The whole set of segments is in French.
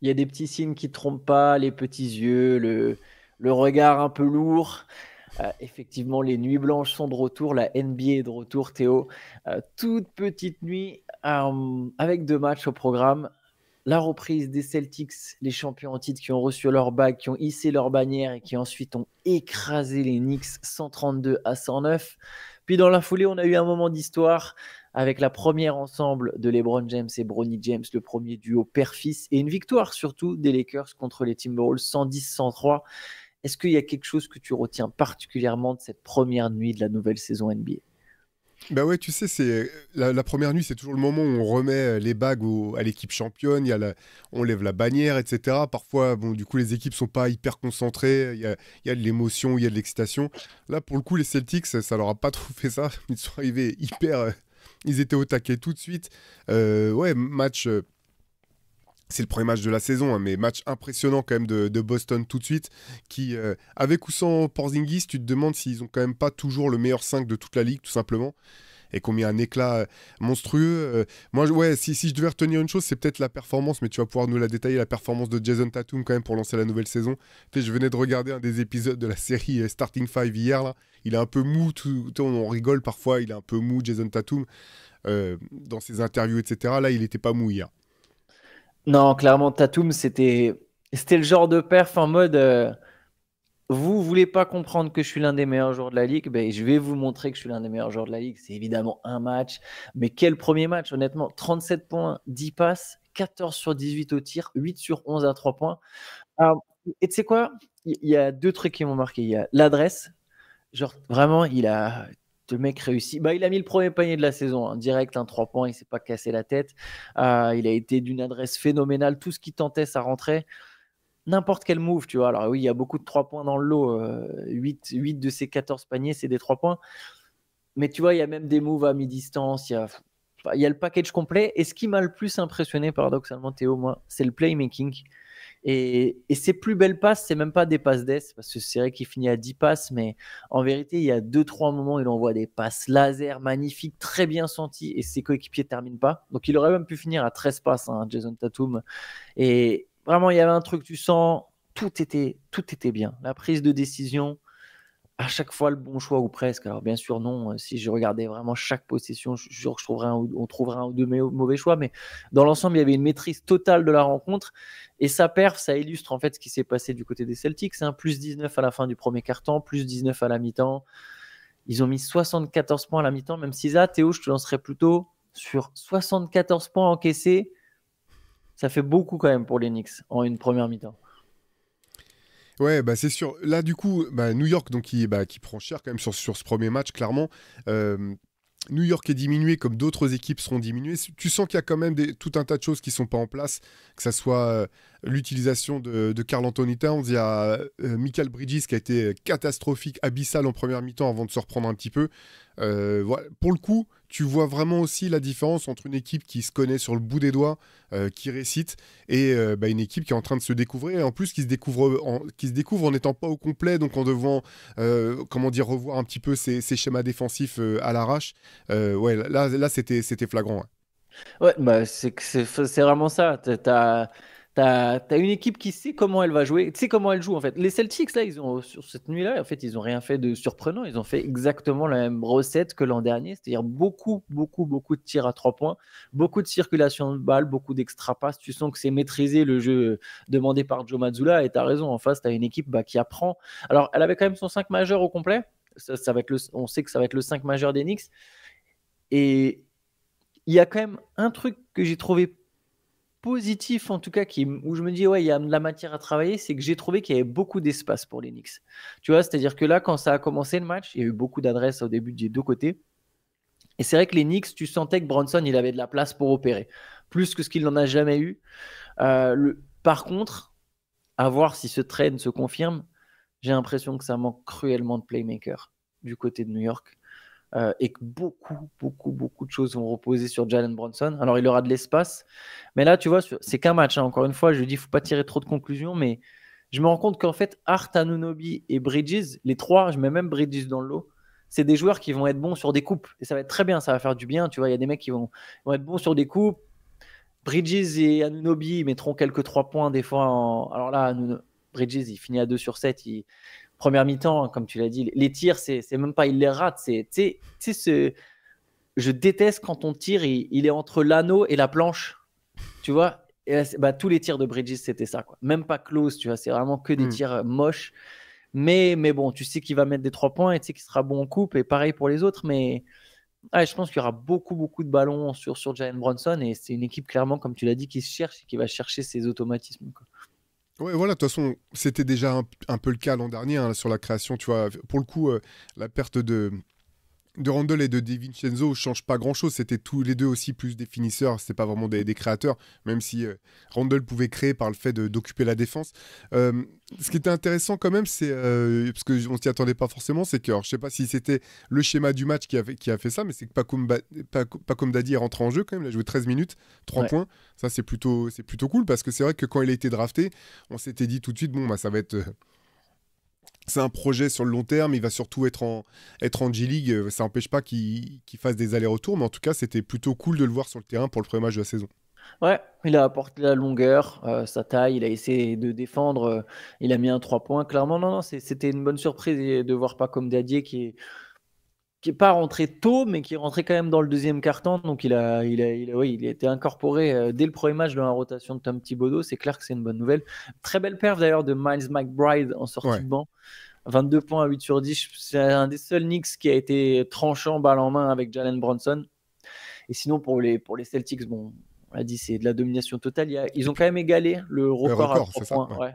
Il y a des petits signes qui ne trompent pas, les petits yeux, le regard un peu lourd. Effectivement, les nuits blanches sont de retour, la NBA est de retour, Théo. Toute petite nuit avec 2 matchs au programme. La reprise des Celtics, les champions en titre qui ont reçu leur bague, qui ont hissé leur bannière et qui ensuite ont écrasé les Knicks 132-109. Puis dans la foulée, on a eu un moment d'histoire avec la première ensemble de LeBron James et Bronny James, le premier duo père-fils, et une victoire surtout des Lakers contre les Timberwolves 110-103. Est-ce qu'il y a quelque chose que tu retiens particulièrement de cette première nuit de la nouvelle saison NBA? Bah ouais, tu sais, c'est la première nuit, c'est toujours le moment où on remet les bagues à l'équipe championne, on lève la bannière, etc. Parfois, bon, du coup, les équipes sont pas hyper concentrées, il y a de l'émotion, il y a de l'excitation. Là, pour le coup, les Celtics, ça leur a pas trop fait ça. Ils sont arrivés ils étaient au taquet tout de suite. Ouais, match. C'est le premier match de la saison, hein, mais match impressionnant quand même de Boston tout de suite, qui, avec ou sans Porzingis, tu te demandes s'ils ont quand même pas toujours le meilleur 5 de toute la ligue, tout simplement, et qu'on mis un éclat monstrueux. Moi, ouais, si je devais retenir une chose, c'est peut-être la performance, mais tu vas pouvoir nous la détailler, la performance de Jason Tatum quand même pour lancer la nouvelle saison. Tu sais, je venais de regarder un des épisodes de la série Starting Five hier, là. Il est un peu mou, on rigole parfois, il est un peu mou, Jason Tatum, dans ses interviews, etc. Là, il était pas mou hier. Non, clairement, Tatum, c'était le genre de perf en mode vous voulez pas comprendre que je suis l'un des meilleurs joueurs de la ligue, ben, je vais vous montrer que je suis l'un des meilleurs joueurs de la ligue. C'est évidemment un match, mais quel premier match, honnêtement. 37 points, 10 passes, 14 sur 18 au tir, 8 sur 11 à 3 points. Alors, et tu sais quoi? Il y a 2 trucs qui m'ont marqué. Il y a l'adresse. Genre, vraiment, le mec réussit. Bah, il a mis le premier panier de la saison, hein, direct, un 3 points, il s'est pas cassé la tête. Il a été d'une adresse phénoménale. Tout ce qu'il tentait, ça rentrait. N'importe quel move, tu vois. Alors oui, il y a beaucoup de 3 points dans le lot. 8 de ses 14 paniers, c'est des 3 points. Mais tu vois, il y a même des moves à mi-distance. Il y a le package complet. Et ce qui m'a le plus impressionné, paradoxalement, Théo, moi, c'est le playmaking. Et ses plus belles passes, c'est même pas des passes d'ess, parce que c'est vrai qu'il finit à 10 passes, mais en vérité, il y a 2-3 moments où il envoie des passes laser magnifiques, très bien senties, et ses coéquipiers ne terminent pas. Donc il aurait même pu finir à 13 passes, hein, Jason Tatum. Et vraiment, il y avait un truc, tu sens, tout était bien. La prise de décision, à chaque fois le bon choix ou presque. Alors bien sûr non, si je regardais vraiment chaque possession, je jure que on trouverait un ou deux mauvais choix, mais dans l'ensemble il y avait une maîtrise totale de la rencontre et sa perf, ça illustre en fait ce qui s'est passé du côté des Celtics, hein. Plus 19 à la fin du premier quart-temps, plus 19 à la mi-temps. Ils ont mis 74 points à la mi-temps, même si là, Théo, je te lancerais plutôt sur 74 points encaissés. Ça fait beaucoup quand même pour les Knicks en une première mi-temps. Ouais, bah c'est sûr. Là, du coup, bah, New York, donc, qui prend cher quand même sur ce premier match, clairement. Euh, New York est diminué comme d'autres équipes seront diminuées. Tu sens qu'il y a quand même tout un tas de choses qui sont pas en place, que ça soit l'utilisation de Karl Anthony Towns. Il y a Michael Bridges qui a été catastrophique, abyssal en première mi-temps avant de se reprendre un petit peu. Voilà. Pour le coup, tu vois vraiment aussi la différence entre une équipe qui se connaît sur le bout des doigts, qui récite, et bah, une équipe qui est en train de se découvrir, et en plus qui se découvre en n'étant pas au complet, donc en devant comment dire, revoir un petit peu ses schémas défensifs à l'arrache. Ouais, là c'était flagrant. Ouais. Ouais, bah c'est vraiment ça. T'as une équipe qui sait comment elle va jouer, tu sais comment elle joue en fait. Les Celtics, là, sur cette nuit-là, en fait, ils ont rien fait de surprenant. Ils ont fait exactement la même recette que l'an dernier, c'est-à-dire beaucoup, beaucoup, beaucoup de tirs à 3 points, beaucoup de circulation de balles, beaucoup d'extra passes. Tu sens que c'est maîtrisé le jeu demandé par Joe Mazzulla et tu as raison. En face, tu as une équipe qui apprend. Alors, elle avait quand même son 5 majeur au complet. Ça va être on sait que ça va être le 5 majeur des Knicks. Et il y a quand même un truc que j'ai trouvé positif, en tout cas, où je me dis, ouais, il y a de la matière à travailler, c'est que j'ai trouvé qu'il y avait beaucoup d'espace pour les Knicks. Tu vois, c'est-à-dire que là, quand ça a commencé le match, il y a eu beaucoup d'adresses au début des deux côtés. Et c'est vrai que les Knicks, tu sentais que Bronson, il avait de la place pour opérer, plus que ce qu'il n'en a jamais eu. Par contre, à voir si ce trade se confirme, j'ai l'impression que ça manque cruellement de playmaker du côté de New York. Et que beaucoup, beaucoup, beaucoup de choses vont reposer sur Jalen Brunson. Alors, il aura de l'espace. Mais là, tu vois, c'est qu'un match, hein. Encore une fois, je dis, il ne faut pas tirer trop de conclusions. Mais je me rends compte qu'en fait, Hart, Anunoby et Bridges, les trois, je mets même Bridges dans le lot, c'est des joueurs qui vont être bons sur des coupes. Et ça va être très bien, ça va faire du bien. Tu vois, il y a des mecs qui vont être bons sur des coupes. Bridges et Anunoby ils mettront quelques 3 points des fois. Alors là, Bridges, il finit à 2 sur 7. Première mi-temps, comme tu l'as dit, les tirs, c'est même pas, il les rate. Je déteste quand on tire, il est entre l'anneau et la planche. Tu vois, et là, tous les tirs de Bridges, c'était ça, quoi. Même pas close, tu vois, c'est vraiment que des tirs moches. Mais bon, tu sais qu'il va mettre des 3 points et tu sais qu'il sera bon en coupe. Et pareil pour les autres. Mais je pense qu'il y aura beaucoup de ballons sur Jalen Brunson. Et c'est une équipe, clairement, comme tu l'as dit, qui se cherche et qui va chercher ses automatismes, quoi. Ouais, voilà, de toute façon, c'était déjà un peu le cas l'an dernier hein, sur la création. Tu vois, pour le coup, la perte de Randle et de DiVincenzo ne change pas grand-chose. C'était tous les deux aussi plus des finisseurs. C'était pas vraiment des créateurs, même si Randle pouvait créer par le fait d'occuper la défense. Ce qui était intéressant quand même, c'est parce qu'on s'y attendait pas forcément, c'est que alors, je sais pas si c'était le schéma du match qui a fait ça, mais c'est que Pakoum Dadi est rentré en jeu quand même. Il a joué 13 minutes, 3 points. Ça c'est plutôt cool parce que c'est vrai que quand il a été drafté, on s'était dit tout de suite bon bah ça va être c'est un projet sur le long terme, il va surtout être en G-League, ça n'empêche pas qu'il fasse des allers-retours, mais en tout cas, c'était plutôt cool de le voir sur le terrain pour le premier match de la saison. Ouais, il a apporté la longueur, sa taille, il a essayé de défendre, il a mis un 3 points. Clairement, non, c'était une bonne surprise de voir pas comme Dadier qui est pas rentré tôt, mais qui est rentré quand même dans le deuxième quart-temps. Donc, il a été incorporé dès le premier match dans la rotation de Tom Thibodeau. C'est clair que c'est une bonne nouvelle. Très belle perf d'ailleurs de Miles McBride en sortie de banc. 22 points à 8 sur 10. C'est un des seuls Knicks qui a été tranchant balle en main avec Jalen Brunson. Et sinon, pour les Celtics, bon, on l'a dit, c'est de la domination totale. Ils ont quand même égalé le record à 3 points. Ouais.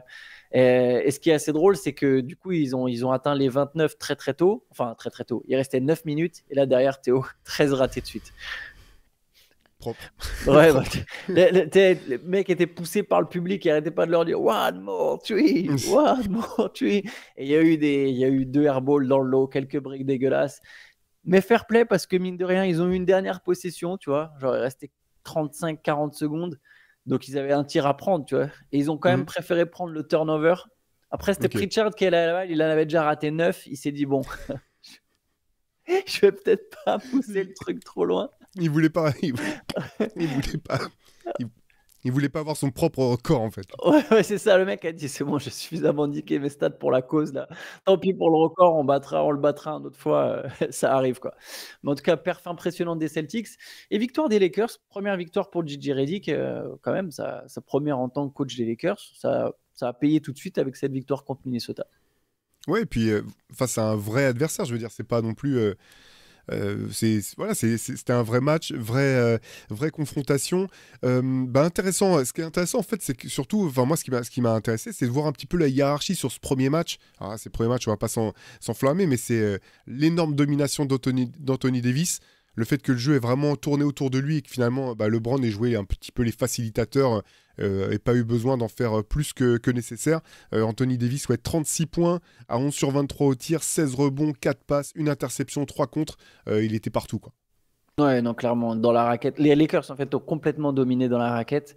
Et ce qui est assez drôle, c'est que du coup, ils ont atteint les 29 très très tôt. Enfin, très très tôt. Il restait 9 minutes. Et là, derrière, Théo, 13 ratés de suite. Propre. Ouais, le mec était poussé par le public, il arrêtait pas de leur dire one more three. Et il y a eu 2 airballs dans le lot, quelques breaks dégueulasses. Mais fair play parce que mine de rien, ils ont eu une dernière possession, tu vois. Genre, il restait 35-40 secondes. Donc, ils avaient un tir à prendre, tu vois. Et ils ont quand même préféré prendre le turnover. Après, c'était Pritchard qui allait là-bas, il en avait déjà raté 9. Il s'est dit, bon, je vais peut-être pas pousser le truc trop loin. Il voulait pas avoir son propre record en fait. Ouais, c'est ça. Le mec a dit c'est bon, j'ai suffisamment indiqué mes stats pour la cause là. Tant pis pour le record, on le battra une autre fois. Ça arrive quoi. Mais en tout cas, perf impressionnante des Celtics et victoire des Lakers. Première victoire pour J.J. Redick quand même. Sa première en tant que coach des Lakers. Ça a payé tout de suite avec cette victoire contre Minnesota. Ouais, et puis face à un vrai adversaire, je veux dire, c'est pas non plus. C'était un vrai match, vraie confrontation. Intéressant. Ce qui est intéressant en fait, c'est que surtout, enfin moi, ce qui m'a intéressé, c'est de voir un petit peu la hiérarchie sur ce premier match. Alors, ces premiers matchs, on va pas s'enflammer, mais c'est l'énorme domination d'Anthony Davis. Le fait que le jeu est vraiment tourné autour de lui et que finalement LeBron ait joué un petit peu les facilitateurs et pas eu besoin d'en faire plus que nécessaire. Anthony Davis, 36 points à 11 sur 23 au tir, 16 rebonds, 4 passes, une interception, 3 contres. Il était partout, quoi. Ouais, non, clairement, dans la raquette. Les Lakers, en fait, ont complètement dominé dans la raquette,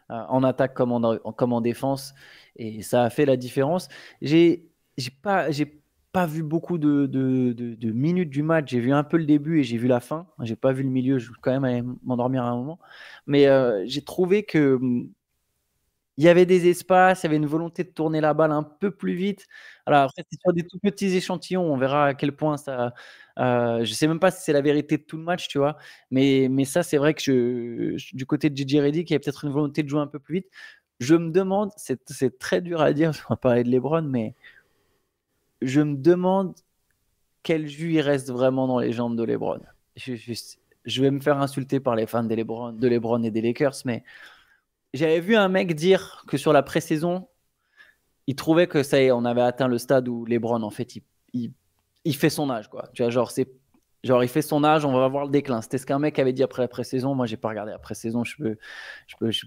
en attaque comme en défense. Et ça a fait la différence. J'ai pas vu beaucoup de minutes du match. J'ai vu un peu le début et j'ai vu la fin. J'ai pas vu le milieu. Je vais quand même aller m'endormir à un moment. Mais j'ai trouvé que il y avait des espaces, il y avait une volonté de tourner la balle un peu plus vite. Alors après, c'est sur des tout petits échantillons. On verra à quel point ça. Je sais même pas si c'est la vérité de tout le match, tu vois. Mais ça, c'est vrai que du côté de J.J. Redick, il y a peut-être une volonté de jouer un peu plus vite. Je me demande, c'est très dur à dire, on va parler de LeBron, mais je me demande quel jus il reste vraiment dans les jambes de LeBron. Je vais me faire insulter par les fans de LeBron et des Lakers, mais j'avais vu un mec dire que sur la pré-saison, il trouvait que ça y est, on avait atteint le stade où LeBron, en fait, il fait son âge, quoi. Tu vois, genre, il fait son âge, on va voir le déclin. C'était ce qu'un mec avait dit après la pré-saison. Moi, j'ai pas regardé la pré-saison, je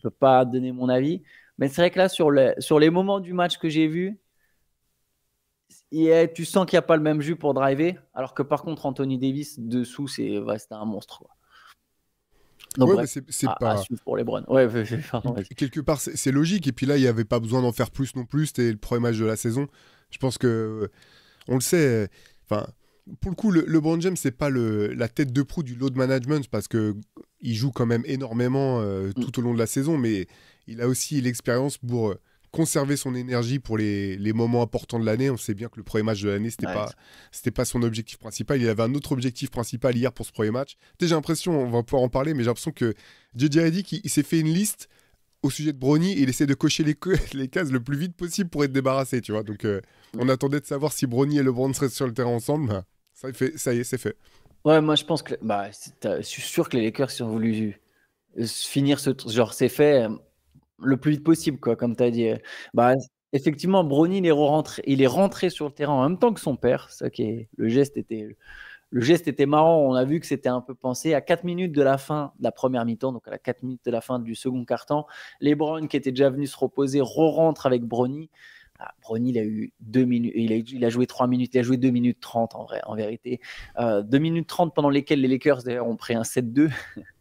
peux pas donner mon avis. Mais c'est vrai que là, sur les moments du match que j'ai vu, tu sens qu'il n'y a pas le même jus pour driver, alors que par contre, Anthony Davis, dessous, c'était un monstre, quoi. Donc, ouais, bref, c'est pas. à suivre pour LeBron. Ouais, pardon, vas-y. Quelque part, c'est logique. Et puis là, il n'y avait pas besoin d'en faire plus non plus. C'était le premier match de la saison. Je pense que on le sait. Enfin, pour le coup, LeBron James, c'est pas la tête de proue du load management parce que il joue quand même énormément Mm. tout au long de la saison, mais il a aussi l'expérience pour conserver son énergie pour les moments importants de l'année. On sait bien que le premier match de l'année, Ouais. c'était pas son objectif principal. Il avait un autre objectif principal hier pour ce premier match. Tu sais, j'ai l'impression, on va pouvoir en parler, mais j'ai l'impression que JJ Redick, il s'est fait une liste au sujet de Bronny et il essaie de cocher les cases le plus vite possible pour être débarrassé, tu vois. Donc, on attendait de savoir si Bronny et LeBron seraient sur le terrain ensemble. Bah, ça y est, c'est fait. Ouais, moi je pense que bah, je suis sûr que les Lakers si ont voulu finir genre c'est fait le plus vite possible quoi, comme tu as dit. Bah effectivement, Bronny il est rentré sur le terrain en même temps que son père. Ça qui est le geste était marrant. On a vu que c'était un peu pensé à 4 minutes de la fin de la première mi-temps, donc à la 4 minutes de la fin du second quart-temps. LeBron qui était déjà venu se reposer re-rentre avec Bronny. Bronny, il a eu 2 minutes, il a joué 3 minutes, il a joué 2 minutes 30 en vérité. 2 minutes 30 pendant lesquelles les Lakers d'ailleurs ont pris un 7-2.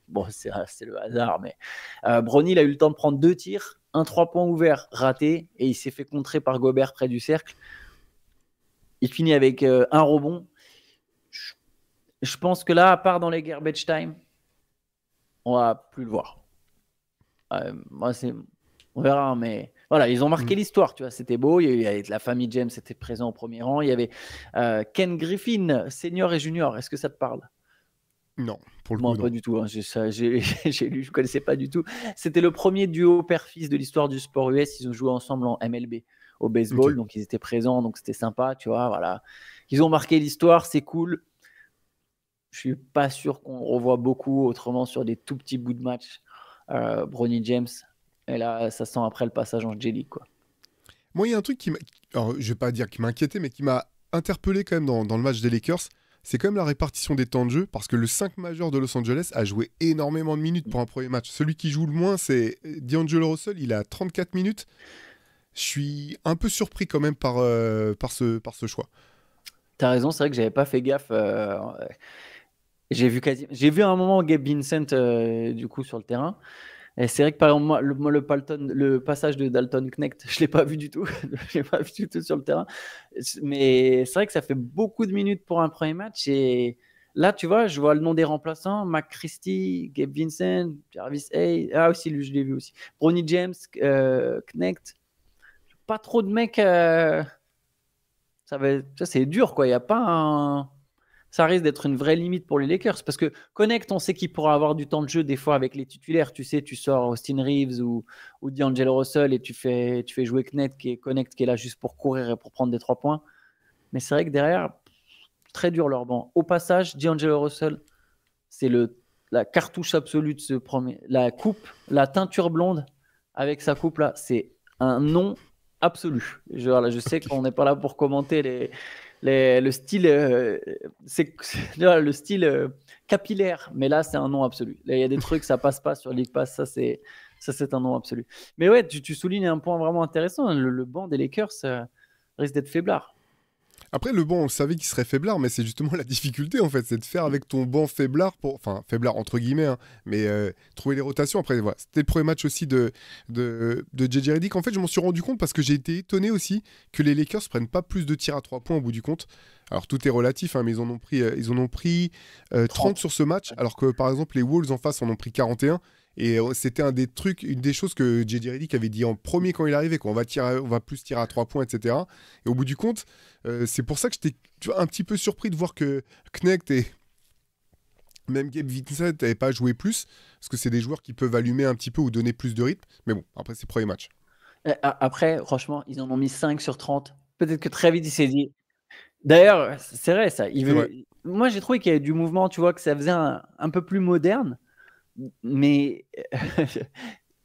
Bon, c'est le hasard, mais Bronny, il a eu le temps de prendre 2 tirs, un 3 points ouvert raté, et il s'est fait contrer par Gobert près du cercle. Il finit avec un rebond. Je pense que là, à part dans les garbage time, on va plus le voir. Moi, on verra, mais voilà, ils ont marqué Mm. l'histoire, tu vois, c'était beau. Il y avait la famille James était présent au premier rang. Il y avait Ken Griffin, senior et junior. Est-ce que ça te parle? Non, pour le Moi, coup, pas non. du tout. Hein. J'ai lu, je connaissais pas du tout. C'était le premier duo père-fils de l'histoire du sport US. Ils ont joué ensemble en MLB au baseball, Ok. donc ils étaient présents, donc c'était sympa, tu vois. Voilà, ils ont marqué l'histoire, c'est cool. Je suis pas sûr qu'on revoit beaucoup autrement sur des tout petits bouts de match. Bronny James, et là, ça sent après le passage en J-League, quoi. Moi, il y a un truc alors, je vais pas dire qui m'a inquiété, mais qui m'a interpellé quand même dans le match des Lakers. C'est quand même la répartition des temps de jeu, parce que le 5 majeur de Los Angeles a joué énormément de minutes pour un premier match. Celui qui joue le moins, c'est D'Angelo Russell, il a 34 minutes. Je suis un peu surpris quand même par ce choix. T'as raison, c'est vrai que j'avais pas fait gaffe. J'ai vu à un moment Gabe Vincent du coup sur le terrain. Et c'est vrai que par exemple, moi, le passage de Dalton Knecht, je l'ai pas vu du tout. Je l'ai pas vu du tout sur le terrain. Mais c'est vrai que ça fait beaucoup de minutes pour un premier match. Et là, tu vois, je vois le nom des remplaçants Mac Christie, Gabe Vincent, Jarvis Hay. Ah, aussi, lui, je l'ai vu aussi. Bronny James, Knecht. Pas trop de mecs. Ça, c'est dur, quoi. Il y a pas un. Ça risque d'être une vraie limite pour les Lakers parce que Connect, on sait qu'il pourra avoir du temps de jeu des fois avec les titulaires. Tu sais, tu sors Austin Reeves ou D'Angelo Russell et tu fais jouer Connect qui est là juste pour courir et pour prendre des 3 points. Mais c'est vrai que derrière, très dur leur banc. Au passage, D'Angelo Russell, c'est la cartouche absolue de ce premier. La coupe, la teinture blonde avec sa coupe là, c'est un nom absolu. Je sais qu'on n'est pas là pour commenter le style, le style capillaire, mais là c'est un nom absolu. Là, il y a des trucs, ça passe pas sur League Pass, ça c'est un nom absolu. Mais ouais, tu soulignes un point vraiment intéressant. Le banc des Lakers risque d'être faiblard. Après, le banc, on le savait qu'il serait faiblard, mais c'est justement la difficulté, en fait, c'est de faire avec ton banc faiblard, enfin, faiblard entre guillemets, hein, mais trouver les rotations. Après, voilà, c'était le premier match aussi de JJ Redick. En fait, je m'en suis rendu compte parce que j'ai été étonné aussi que les Lakers prennent pas plus de tirs à 3 points au bout du compte. Alors, tout est relatif, hein, mais ils en ont pris 30 sur ce match, alors que, par exemple, les Wolves en face en ont pris 41. Et c'était une des choses que JJ Redick avait dit en premier quand il arrivait, qu'on on va plus tirer à 3 points, etc. Et au bout du compte, c'est pour ça que j'étais un petit peu surpris de voir que Knecht et même Gabe Vincent n'avaient pas joué plus, parce que c'est des joueurs qui peuvent allumer un petit peu ou donner plus de rythme. Mais bon, après, c'est le premier match. Après, franchement, ils en ont mis 5 sur 30. Peut-être que très vite, il s'est dit. D'ailleurs, c'est vrai ça. C'est vrai. Moi, j'ai trouvé qu'il y avait du mouvement, tu vois, que ça faisait un peu plus moderne. Mais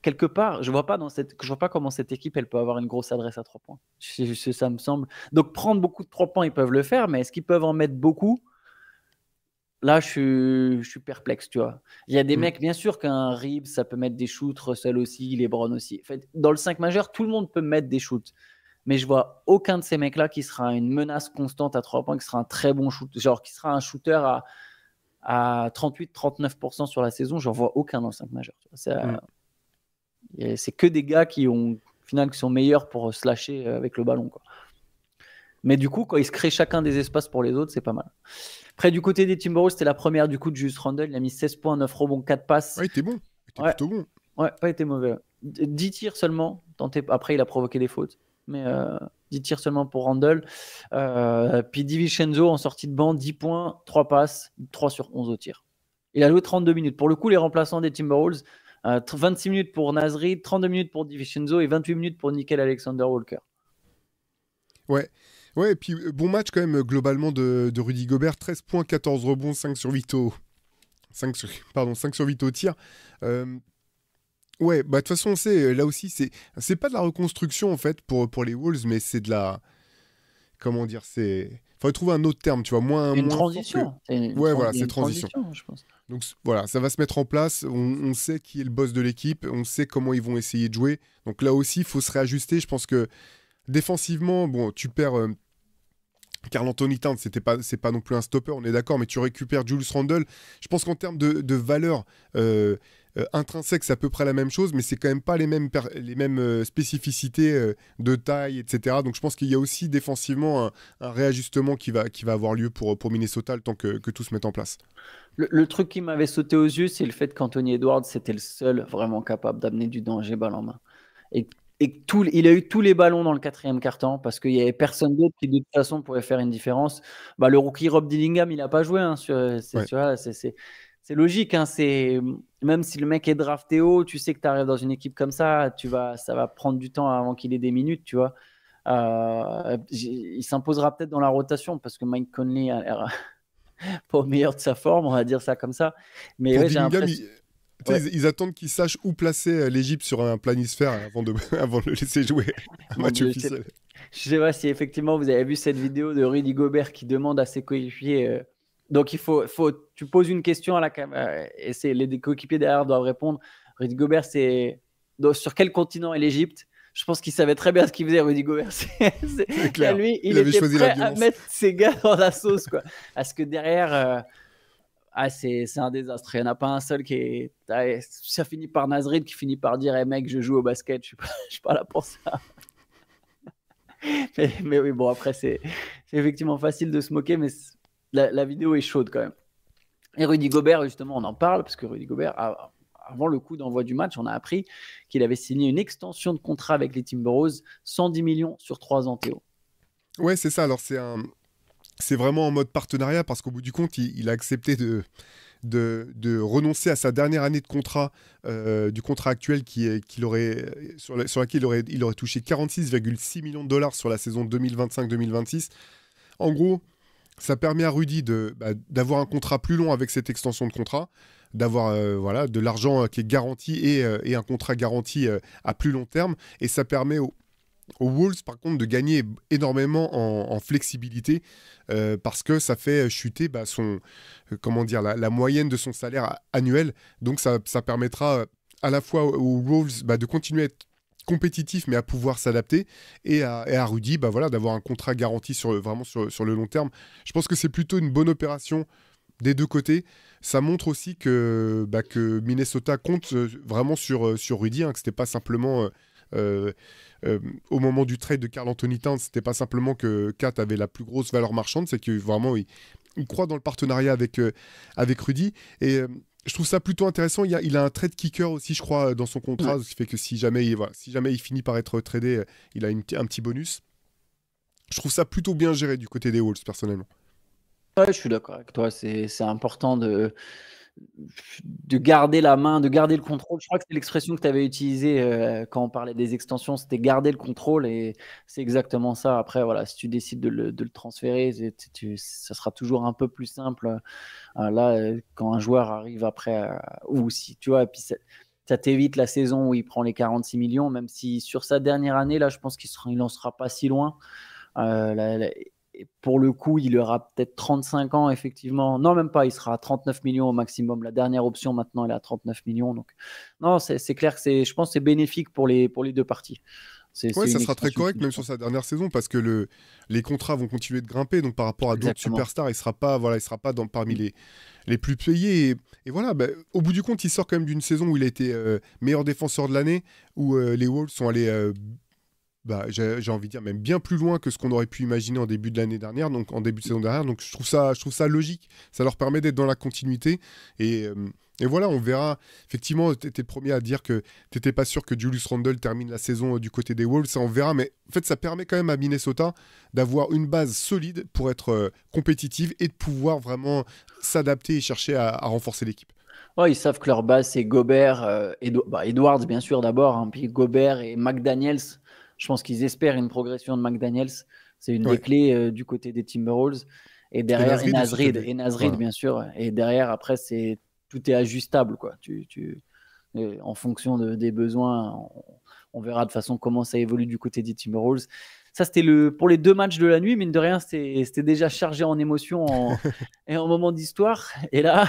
quelque part, je vois pas comment cette équipe elle peut avoir une grosse adresse à 3 points. Ça me semble. Donc prendre beaucoup de 3 points, ils peuvent le faire, mais est-ce qu'ils peuvent en mettre beaucoup? Là, je suis perplexe, tu vois. Il y a des Mm. mecs, bien sûr qu'un Reeves, ça peut mettre des shoots, Russell aussi, LeBron aussi. En fait, dans le 5 majeur, tout le monde peut mettre des shoots. Mais je vois aucun de ces mecs-là qui sera une menace constante à 3 points, qui sera un très bon shoot, genre qui sera un shooter à 38-39% sur la saison. J'en vois aucun dans le 5 majeur. Mm. C'est que des gars qui sont meilleurs pour slasher avec le ballon, quoi. Mais du coup, quand ils se créent chacun des espaces pour les autres, c'est pas mal. Après, du côté des Timberwolves, c'était la première du coup de Julius Randle. Il a mis 16 points, 9 rebonds, 4 passes. Ouais, il était bon. Il était Ouais, plutôt bon. ouais, pas été mauvais. 10 tirs seulement. Après, il a provoqué des fautes. Mais 10 tirs seulement pour Randle. Puis DiVincenzo en sortie de banc, 10 points, 3 passes, 3 sur 11 au tir. Il a joué 32 minutes. Pour le coup, les remplaçants des Timberwolves, 26 minutes pour Nasri, 32 minutes pour DiVincenzo et 28 minutes pour Nickel Alexander-Walker. Ouais. Ouais, et puis bon match quand même globalement de Rudy Gobert. 13 points, 14 rebonds, 5 sur 8 au... 5 sur 8 au tir. Ouais, bah de toute façon, on sait, là aussi, c'est pas de la reconstruction en fait pour les Wolves, mais c'est de la... Comment dire, c'est... Faudrait trouver un autre terme, tu vois, moins Une fort transition. que... Ouais, voilà, c'est transition. Je pense. Donc voilà, ça va se mettre en place. On sait qui est le boss de l'équipe. On sait comment ils vont essayer de jouer. Donc là aussi, il faut se réajuster. Je pense que défensivement, bon, tu perds Karl Anthony Towns, c'est pas non plus un stopper, on est d'accord, mais tu récupères Julius Randle. Je pense qu'en termes de valeur intrinsèque, c'est à peu près la même chose, mais c'est quand même pas les mêmes spécificités de taille, etc. Donc je pense qu'il y a aussi défensivement un réajustement qui va avoir lieu pour Minnesota le temps que tout se mette en place. Le truc qui m'avait sauté aux yeux, c'est le fait qu'Anthony Edwards, c'était le seul vraiment capable d'amener du danger balle en main. Et il a eu tous les ballons dans le quatrième quart-temps parce qu'il n'y avait personne d'autre qui de toute façon pouvait faire une différence. Bah, le rookie Rob Dillingham, il n'a pas joué. Hein, c'est logique. Hein, même si le mec est drafté haut, tu sais que tu arrives dans une équipe comme ça, ça va prendre du temps avant qu'il ait des minutes. Tu vois. Il s'imposera peut-être dans la rotation parce que Mike Conley a l'air pas au meilleur de sa forme, on va dire ça comme ça. Mais pour ouais, Dillingham, ils attendent qu'il sache où placer l'Égypte sur un planisphère avant de le laisser jouer un match officiel. Je sais pas si effectivement vous avez vu cette vidéo de Rudy Gobert qui demande à ses coéquipiers. Donc tu poses une question à la caméra et les coéquipiers derrière doivent répondre. Rudy Gobert, sur quel continent est l'Égypte? Je pense qu'il savait très bien ce qu'il faisait, Rudy Gobert. C'est clair. Lui, il était prêt à mettre ses gars dans la sauce, quoi. Parce que derrière. C'est un désastre. Il n'y en a pas un seul qui est. Ça finit par Nasrid qui finit par dire hey, mec, je joue au basket, je suis pas là pour ça. mais oui, bon, après, c'est effectivement facile de se moquer, mais la vidéo est chaude quand même. Et Rudy Gobert, justement, on en parle, parce que Rudy Gobert, avant le coup d'envoi du match, on a appris qu'il avait signé une extension de contrat avec les Timberwolves, 110 millions sur 3 ans, Théo. Ouais, c'est ça. Alors, c'est vraiment en mode partenariat parce qu'au bout du compte, il a accepté de renoncer à sa dernière année de contrat, du contrat actuel sur laquelle il aurait touché 46,6 millions de dollars sur la saison 2025-2026. En gros, ça permet à Rudy d'avoir un contrat plus long avec cette extension de contrat, d'avoir de l'argent qui est garanti et un contrat garanti à plus long terme. Et ça permet aux Wolves, par contre, de gagner énormément en flexibilité parce que ça fait chuter la moyenne de son salaire annuel. Donc, ça permettra à la fois aux Wolves de continuer à être compétitifs, mais à pouvoir s'adapter, et à Rudy d'avoir un contrat garanti sur le long terme. Je pense que c'est plutôt une bonne opération des deux côtés. Ça montre aussi que Minnesota compte vraiment sur Rudy, hein, que c'était pas simplement... au moment du trade de Karl Anthony Towns, c'était pas simplement que Kat avait la plus grosse valeur marchande, c'est que vraiment il croit dans le partenariat avec Rudy, et je trouve ça plutôt intéressant. Il a un trade kicker aussi, je crois, dans son contrat, ce qui fait que si jamais il finit par être tradé, il a un petit bonus. Je trouve ça plutôt bien géré du côté des Wolves, personnellement. Ouais, je suis d'accord avec toi, c'est important de garder la main, de garder le contrôle. Je crois que c'est l'expression que tu avais utilisée quand on parlait des extensions, c'était garder le contrôle, et c'est exactement ça. Après, voilà, si tu décides de le transférer, ça sera toujours un peu plus simple. Là, quand un joueur arrive après, ou si tu vois, et puis ça t'évite la saison où il prend les 46 millions, même si sur sa dernière année, là, je pense qu'il n'en sera pas si loin. Pour le coup, il aura peut-être 35 ans, effectivement. Non, même pas, il sera à 39 millions au maximum. La dernière option, maintenant, elle est à 39 millions. Donc, non, c'est clair que je pense que c'est bénéfique pour les deux parties. Ça sera très correct, même sur sa dernière saison, parce que les contrats vont continuer de grimper. Donc, par rapport à d'autres superstars, il sera pas parmi les plus payés. Et voilà, au bout du compte, il sort quand même d'une saison où il a été meilleur défenseur de l'année, où les Wolves sont allés j'ai envie de dire même bien plus loin que ce qu'on aurait pu imaginer en début de l'année dernière, donc en début de saison dernière. Donc je trouve ça logique. Ça leur permet d'être dans la continuité. Et voilà, on verra. Effectivement, tu étais le premier à dire que tu n'étais pas sûr que Julius Randle termine la saison du côté des Wolves. Ça, on verra. Mais en fait, ça permet quand même à Minnesota d'avoir une base solide pour être compétitive et de pouvoir vraiment s'adapter et chercher à renforcer l'équipe. Ouais, ils savent que leur base, c'est Gobert, Edwards, bien sûr, d'abord, hein, puis Gobert et McDaniels. Je pense qu'ils espèrent une progression de McDaniels. C'est une des Ouais. clés du côté des Timberwolves. Et Et derrière, Nasrid aussi, qui a Et des... Nasrid, Voilà. bien sûr. Et derrière, après, tout est ajustable, quoi. En fonction des besoins, on verra de toute façon comment ça évolue du côté des Timberwolves. Ça, c'était pour les 2 matchs de la nuit, mine de rien, c'était déjà chargé en émotions et en moments d'histoire. Et là,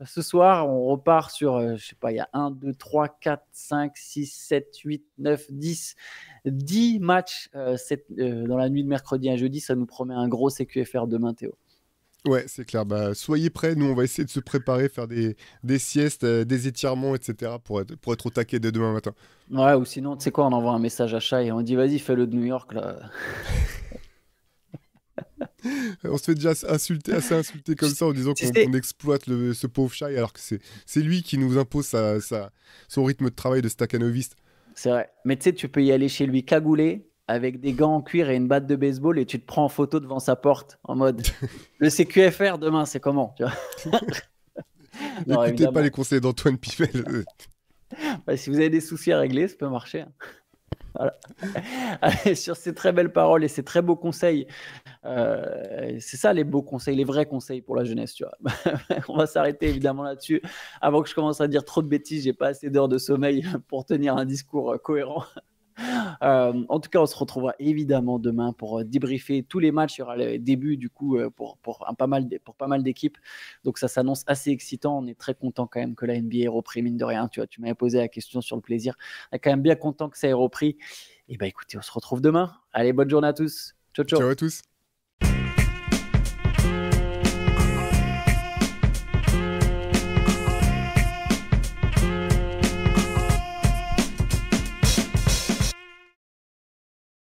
ce soir, on repart sur, je sais pas, il y a 1, 2, 3, 4, 5, 6, 7, 8, 9, 10 matchs dans la nuit de mercredi à jeudi. Ça nous promet un gros CQFR demain, Théo. Ouais, c'est clair. Soyez prêts. Nous, on va essayer de se préparer, faire des siestes, des étirements, etc. pour être au taquet dès demain matin. Ouais, ou sinon, tu sais quoi, on envoie un message à Shai et on dit, vas-y, fais-le de New York, là. On se fait déjà assez insulter comme ça en disant Tu qu'on sais, exploite ce pauvre Shai, alors que c'est lui qui nous impose son rythme de travail de staccanoviste. c'est vrai. Mais tu sais, tu peux y aller chez lui cagoulé, avec des gants en cuir et une batte de baseball, et tu te prends en photo devant sa porte, en mode, le CQFR demain, c'est comment, tu vois? Non, N'écoutez pas les évidemment. conseils d'Antoine Pivelle. Bah, si vous avez des soucis à régler, ça peut marcher, hein. Voilà. Allez, sur ces très belles paroles et ces très beaux conseils, c'est ça les beaux conseils, les vrais conseils pour la jeunesse, tu vois. On va s'arrêter évidemment là-dessus. Avant que je commence à dire trop de bêtises, j'ai pas assez d'heures de sommeil pour tenir un discours cohérent. En tout cas, on se retrouvera évidemment demain pour débriefer tous les matchs. Il y aura le début du coup pour pas mal d'équipes. Donc ça s'annonce assez excitant. On est très content quand même que la NBA ait repris, mine de rien. Tu vois, tu m'avais posé la question sur le plaisir. On est quand même bien content que ça ait repris. Et bah écoutez, on se retrouve demain. Allez, bonne journée à tous. Ciao, Ciao ciao. à tous.